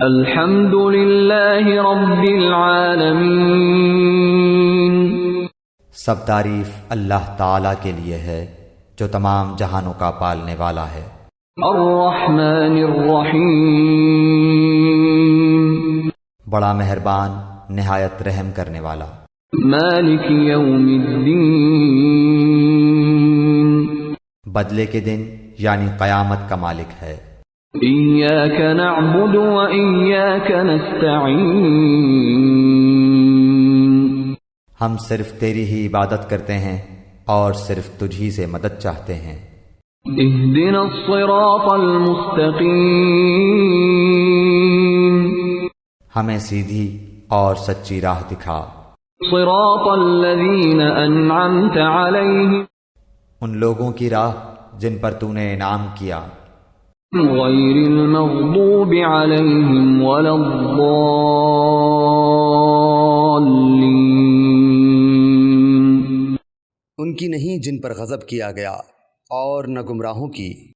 الحمد للہ رب العالمین، سب تعریف اللہ تعالی کے لیے ہے جو تمام جہانوں کا پالنے والا ہے۔ الرحمن الرحیم، بڑا مہربان نہایت رحم کرنے والا۔ مالک یوم الدین، بدلے کے دن یعنی قیامت کا مالک ہے۔ ایاک نعبد و ایاک نستعین، ہم صرف تیری ہی عبادت کرتے ہیں اور صرف تجھی سے مدد چاہتے ہیں۔ اہدنا الصراط المستقیم، ہمیں سیدھی اور سچی راہ دکھا۔ صراط الذین انعمت علیہم، ان لوگوں کی راہ جن پر تو نے انعام کیا، غیر المغضوب علیہم ولا الضالین، ان کی نہیں جن پر غضب کیا گیا اور نہ گمراہوں کی۔